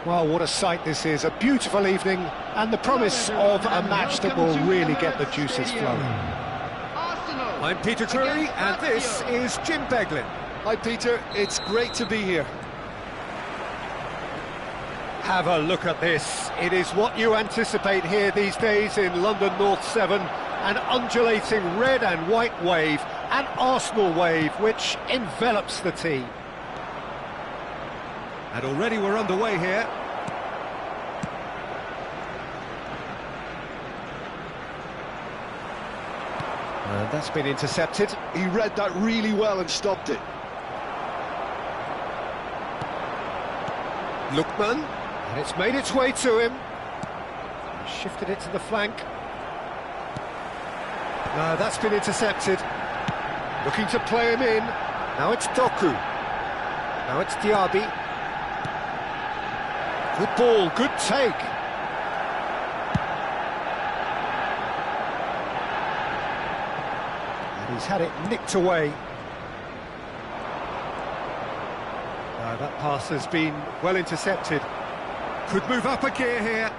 Well, what a sight this is, a beautiful evening, and the promise of a match that will really get the juices flowing. I'm Peter Drury, and this is Jim Beglin. Hi Peter, it's great to be here. Have a look at this. It is what you anticipate here these days in London North 7, an undulating red and white wave, an Arsenal wave which envelops the team. And already we're underway here. And that's been intercepted. He read that really well and stopped it. Lookman, and it's made its way to him. He shifted it to the flank. No, that's been intercepted. Looking to play him in. Now it's Doku. Now it's Diaby. Good ball, good take. And he's had it nicked away. That pass has been well intercepted. Could move up a gear here.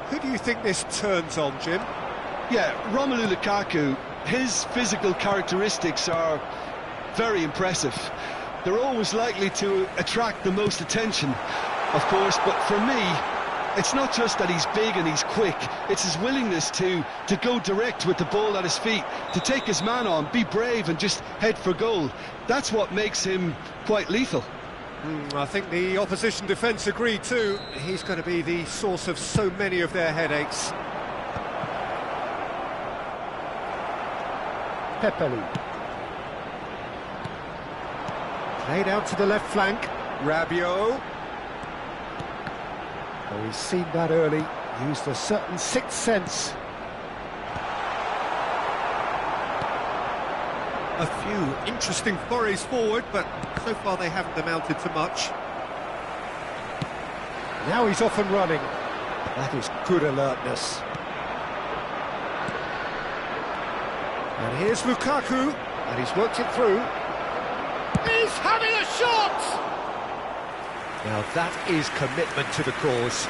Who do you think this turns on, Jim? Yeah, Romelu Lukaku, his physical characteristics are very impressive. They're always likely to attract the most attention, of course, but for me, it's not just that he's big and he's quick, it's his willingness to go direct with the ball at his feet, to take his man on, be brave and just head for goal. That's what makes him quite lethal. I think the opposition defence agreed too. He's going to be the source of so many of their headaches. Pepelu. Played out to the left flank. Rabiot. Oh, he's seen that early. Used a certain sixth sense. A few interesting forays forward, but so far they haven't amounted to much. Now he's off and running. That is good alertness. And here's Lukaku, and he's worked it through. He's having a shot! Now that is commitment to the cause.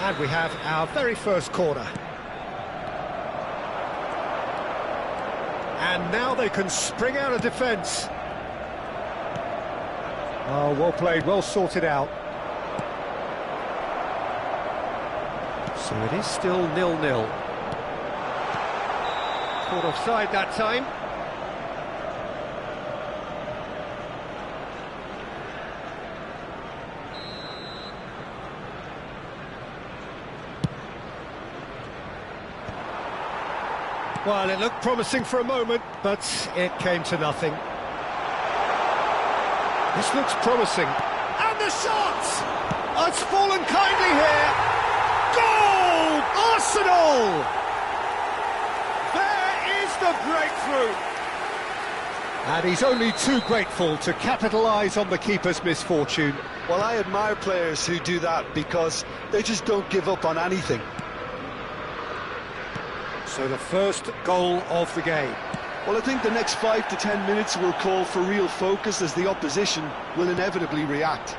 And we have our very first corner. And now they can spring out of defence. Oh, well played, well sorted out. So it is still 0-0. Caught offside that time. Well, it looked promising for a moment, but it came to nothing. This looks promising. And the shot! Oh, it's fallen kindly here. Goal! Arsenal! There is the breakthrough. And he's only too grateful to capitalise on the keeper's misfortune. Well, I admire players who do that because they just don't give up on anything. So the first goal of the game. Well, I think the next 5 to 10 minutes will call for real focus as the opposition will inevitably react.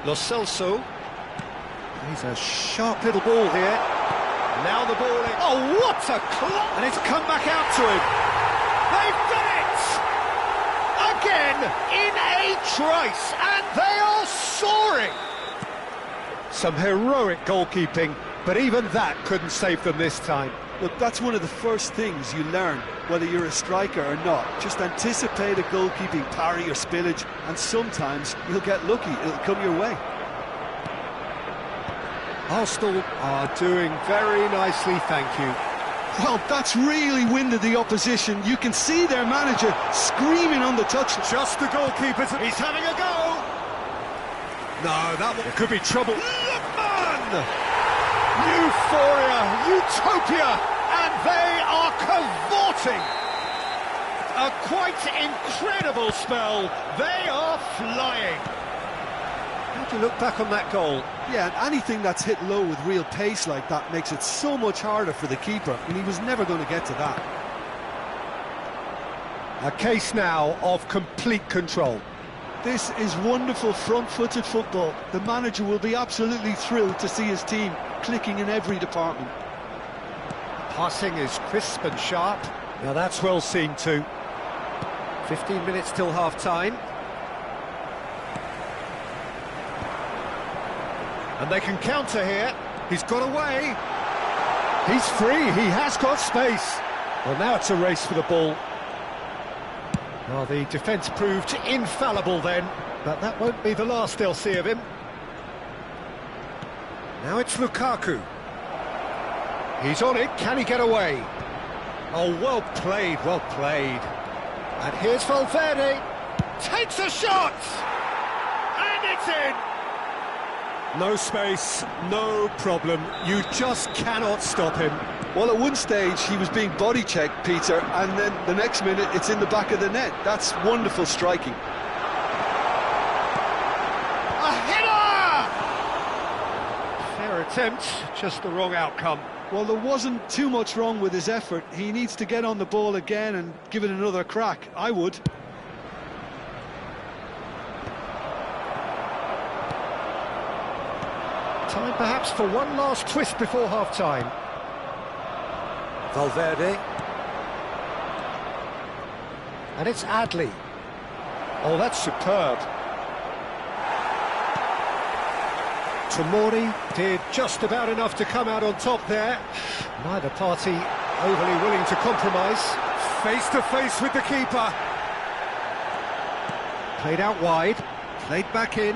Lo Celso. He's a sharp little ball here. Now the ball in. Oh, what a clock! And it's come back out to him. They've done it! Again, in a trice, and they are soaring! Some heroic goalkeeping, but even that couldn't save them this time. Look, that's one of the first things you learn, whether you're a striker or not. Just anticipate a goalkeeping parry or spillage, and sometimes you'll get lucky, it'll come your way. Arsenal are doing very nicely, thank you. Well, that's really winded the opposition. You can see their manager screaming on the touch. Just the goalkeeper. He's having a go. No, that one could be trouble. Lookman! Euphoria, utopia, and they are cavorting. A quite incredible spell. They are flying. How do you look back on that goal? Yeah, and anything that's hit low with real pace like that makes it so much harder for the keeper, and he was never going to get to that. A case now of complete control. This is wonderful front-footed football. The manager will be absolutely thrilled to see his team clicking in every department. Passing is crisp and sharp. Now that's well seen too. 15 minutes till half-time. And they can counter here. He's got away. He's free. He has got space. Well, now it's a race for the ball. Well, the defence proved infallible then, but that won't be the last they'll see of him. Now it's Lukaku. He's on it. Can he get away? Oh, well played, well played. And here's Valverde. Takes a shot! And it's in! No space, no problem. You just cannot stop him. Well, at one stage he was being body checked, Peter, and then the next minute it's in the back of the net. That's wonderful striking. A header! Fair attempt, just the wrong outcome. Well, there wasn't too much wrong with his effort. He needs to get on the ball again and give it another crack. I would. Time perhaps for one last twist before half-time. Valverde. And it's Adley. Oh, that's superb. Tomori did just about enough to come out on top there. Neither party overly willing to compromise. Face to face with the keeper. Played out wide, played back in.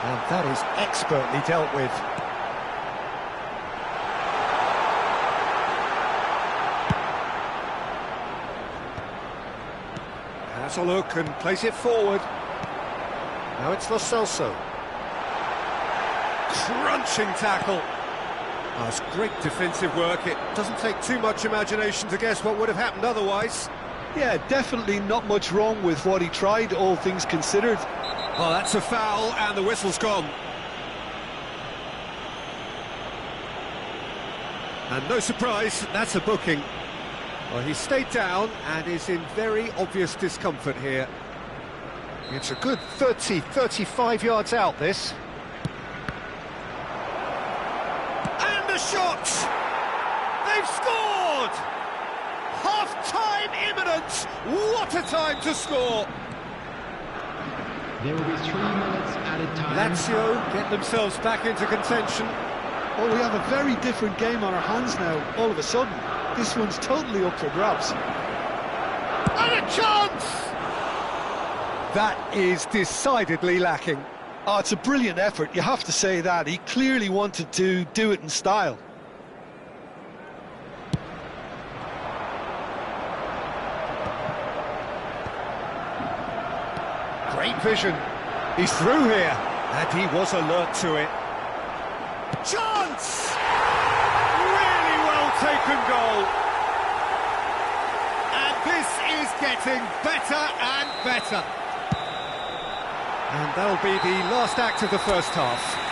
And that is expertly dealt with. Has a look and plays it forward. Now it's Lo Celso. Crunching tackle. Oh, it's great defensive work. It doesn't take too much imagination to guess what would have happened otherwise. Yeah, definitely not much wrong with what he tried, all things considered. Oh, that's a foul, and the whistle's gone. And no surprise, that's a booking. Well, he stayed down and is in very obvious discomfort here. It's a good 30, 35 yards out, this. And a shot! They've scored! Half-time imminent! What a time to score! There will be 3 minutes added time. Lazio get themselves back into contention. Well, we have a very different game on our hands now, all of a sudden. This one's totally up for grabs. And a chance! That is decidedly lacking. Oh, it's a brilliant effort, you have to say that. He clearly wanted to do it in style. Great vision. He's through here, and he was alert to it. Chance! Really well taken goal. And this is getting better and better. And that'll be the last act of the first half.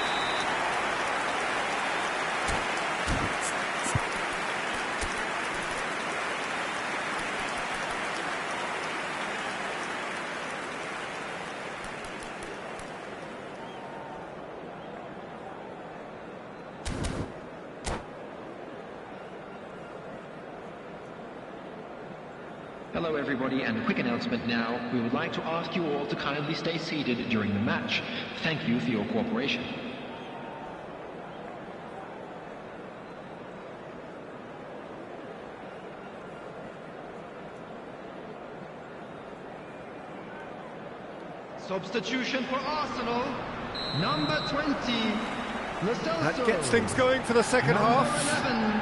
Hello everybody, and a quick announcement now. We would like to ask you all to kindly stay seated during the match. Thank you for your cooperation. Substitution for Arsenal, number 20, That gets things going for the second half. 11,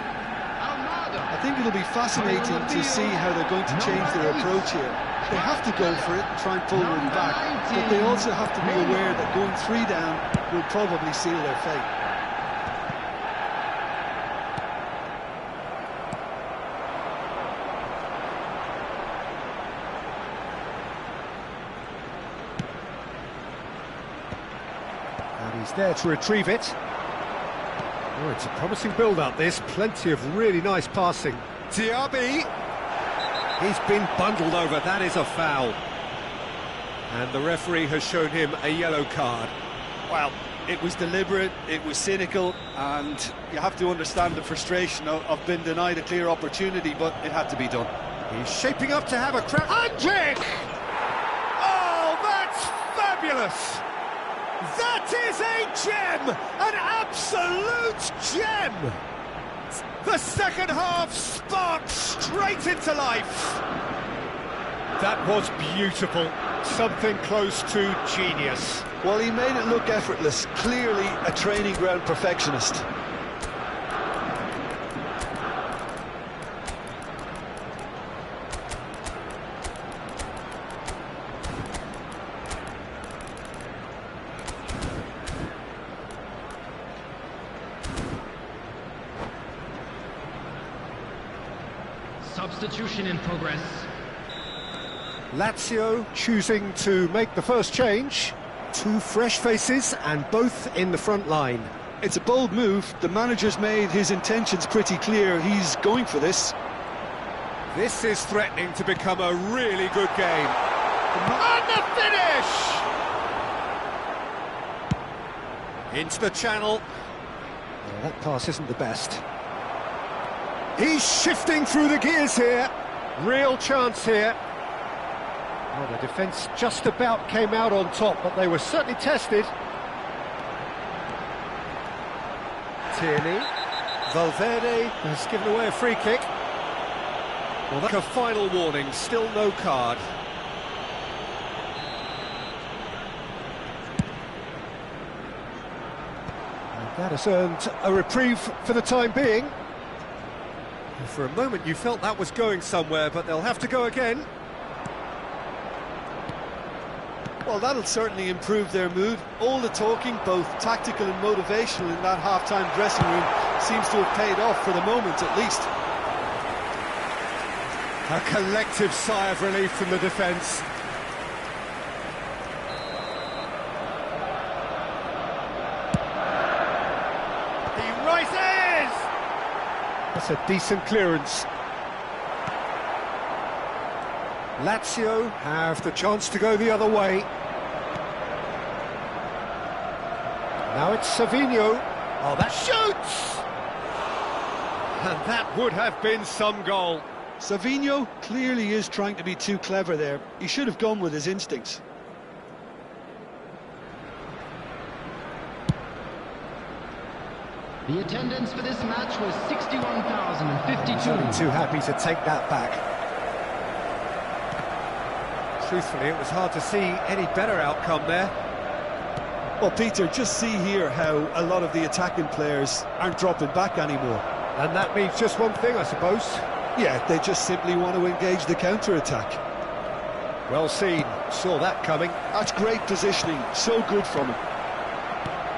I think it'll be fascinating to see how they're going to change their approach here. They have to go for it and try and pull one back, but they also have to be aware that going 3 down will probably seal their fate. And he's there to retrieve it. Oh, it's a promising build-up, this. Plenty of really nice passing. Diaby. He's been bundled over. That is a foul. And the referee has shown him a yellow card. Well, it was deliberate, it was cynical, and you have to understand the frustration of being denied a clear opportunity, but it had to be done. He's shaping up to have a crack. Andrick! Oh, that's fabulous! That is a gem! An absolute gem! The second half sparked straight into life. That was beautiful. Something close to genius. Well, he made it look effortless. Clearly a training ground perfectionist. Substitution in progress. Lazio choosing to make the first change. 2 fresh faces and both in the front line. It's a bold move. The manager's made his intentions pretty clear. He's going for this. This is threatening to become a really good game. And the finish! Into the channel. Oh, that pass isn't the best. He's shifting through the gears here. Real chance here. Well, the defence just about came out on top, but they were certainly tested. Tierney. Valverde has given away a free kick. Well, that's a final warning, still no card. And that has earned a reprieve for the time being. For a moment you felt that was going somewhere, but they'll have to go again. Well, that'll certainly improve their mood. All the talking, both tactical and motivational, in that half-time dressing room seems to have paid off for the moment, at least. A collective sigh of relief from the defence. He rises! That's a decent clearance. Lazio have the chance to go the other way. Now it's Savinho. Oh, that shoots! And that would have been some goal. Savinho clearly is trying to be too clever there. He should have gone with his instincts. The attendance for this match was 61,052. Only too happy to take that back. Truthfully, it was hard to see any better outcome there. Well, Peter, just see here how a lot of the attacking players aren't dropping back anymore. And that means just one thing, I suppose. Yeah, they just simply want to engage the counter-attack. Well seen, saw that coming. That's great positioning, so good from him.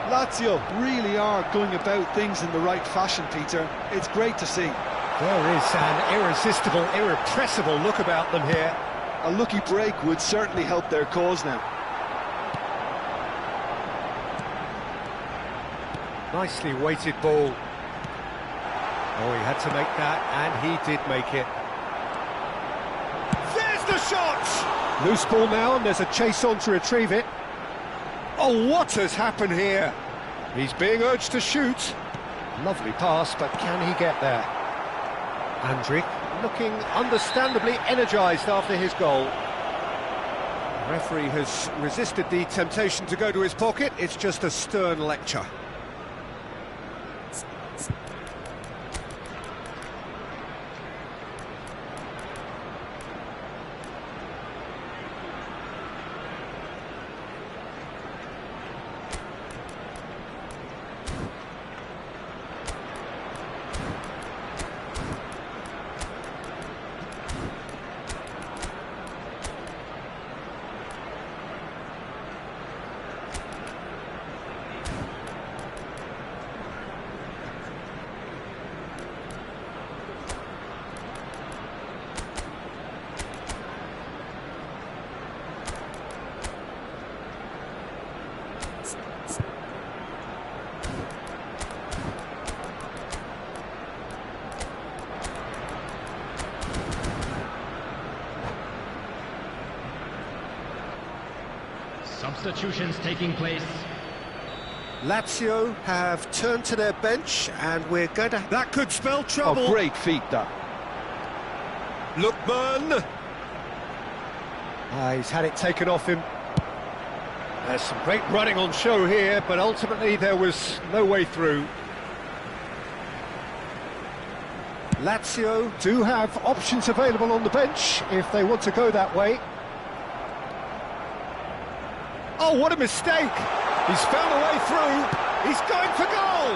Lazio really are going about things in the right fashion, Peter. It's great to see. There is an irresistible, irrepressible look about them here. A lucky break would certainly help their cause now. Nicely weighted ball. Oh, he had to make that, and he did make it. There's the shot! Loose ball now, and there's a chase on to retrieve it. Oh, what has happened here? He's being urged to shoot. Lovely pass, but can he get there? Andrić looking understandably energised after his goal. The referee has resisted the temptation to go to his pocket. It's just a stern lecture. Substitutions taking place. Lazio have turned to their bench, and we're going to... That could spell trouble. Oh, great feat, that. Lookman. He's had it taken off him. There's some great running on show here, but ultimately there was no way through. Lazio do have options available on the bench if they want to go that way. Oh, what a mistake! He's found a way through. He's going for goal!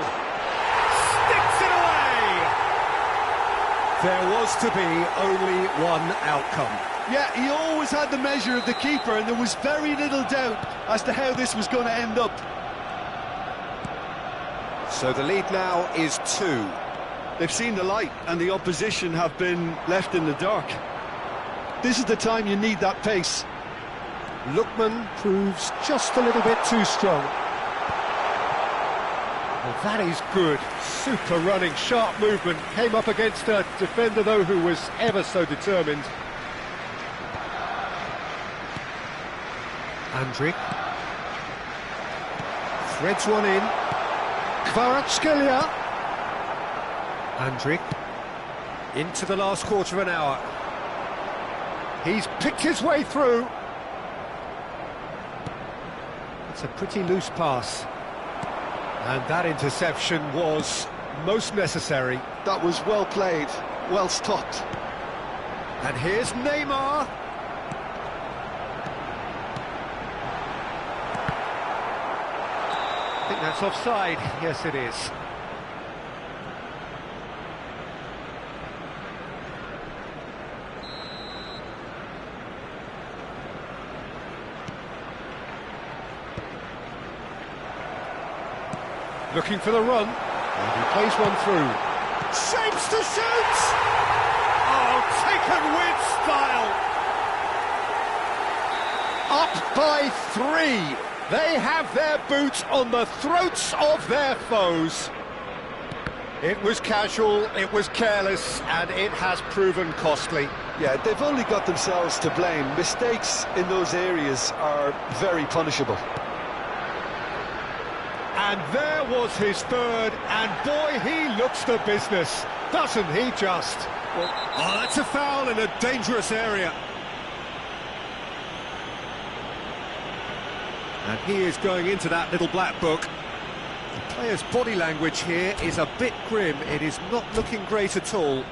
Sticks it away! There was to be only one outcome. Yeah, he always had the measure of the keeper, and there was very little doubt as to how this was going to end up. So the lead now is 2. They've seen the light, and the opposition have been left in the dark. This is the time you need that pace. Lookman proves just a little bit too strong. Well, that is good. Super running, sharp movement. Came up against a defender, though, who was ever so determined. Andrić. Threads one in. Kvaratskhelia. Andrić. Into the last quarter of an hour. He's picked his way through. It's a pretty loose pass. And that interception was most necessary. That was well played, well stopped. And here's Neymar. I think that's offside. Yes, it is. Looking for the run, and he plays one through. Shapes to shoot! Oh, taken with style! Up by 3. They have their boot on the throats of their foes. It was casual, it was careless, and it has proven costly. Yeah, they've only got themselves to blame. Mistakes in those areas are very punishable. And there was his third, and boy, he looks the business, doesn't he just? Well, oh, that's a foul in a dangerous area. And he is going into that little black book. The player's body language here is a bit grim. It is not looking great at all.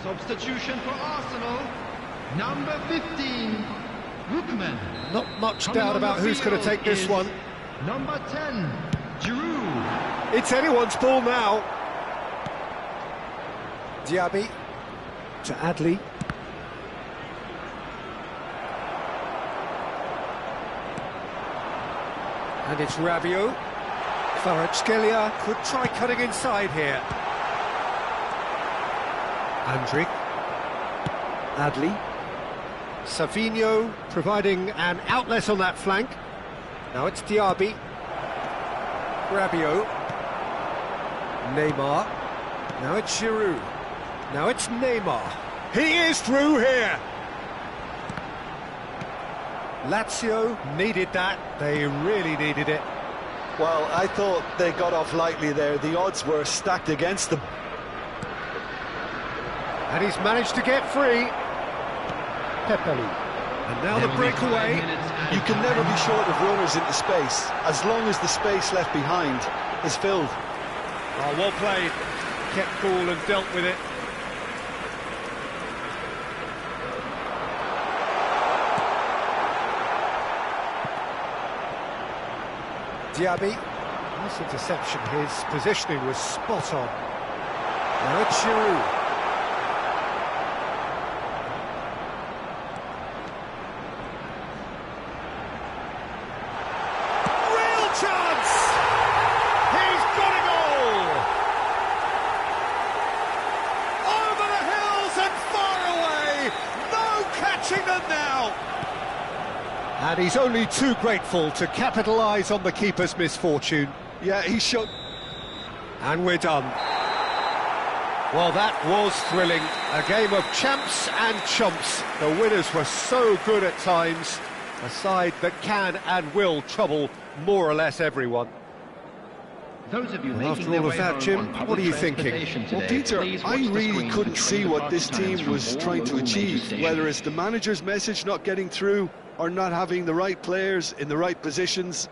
Substitution for Arsenal, number 15, Lookman. Not much doubt about who's going to take this one. Number 10, Giroud. It's anyone's ball now. Diaby to Adli. And it's Rabiot. Kvaratskhelia could try cutting inside here. Andrić. Adli. Savinho providing an outlet on that flank. Now it's Diaby. Rabiot. Neymar. Now it's Giroud. Now it's Neymar. He is through here. Lazio needed that. They really needed it. Well, I thought they got off lightly there. The odds were stacked against them. And he's managed to get free. Pepeli. And now the breakaway. You can never be short of runners into space, as long as the space left behind is filled. Oh, well played. Kept cool and dealt with it. Diaby. Nice interception. His positioning was spot on. Now it's Giroud. Chance! He's got it all! Over the hills and far away! No catching them now! And he's only too grateful to capitalise on the keeper's misfortune. Yeah, he showed... And we're done. Well, that was thrilling. A game of champs and chumps. The winners were so good at times. A side that can and will trouble more or less everyone. Those of you After all of that, Jim, what are you thinking? Well, Peter, I really couldn't see what this team was trying to achieve, whether it's the manager's message not getting through or not having the right players in the right positions.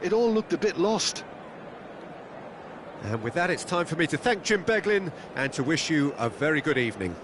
It all looked a bit lost. And with that, it's time for me to thank Jim Beglin and to wish you a very good evening.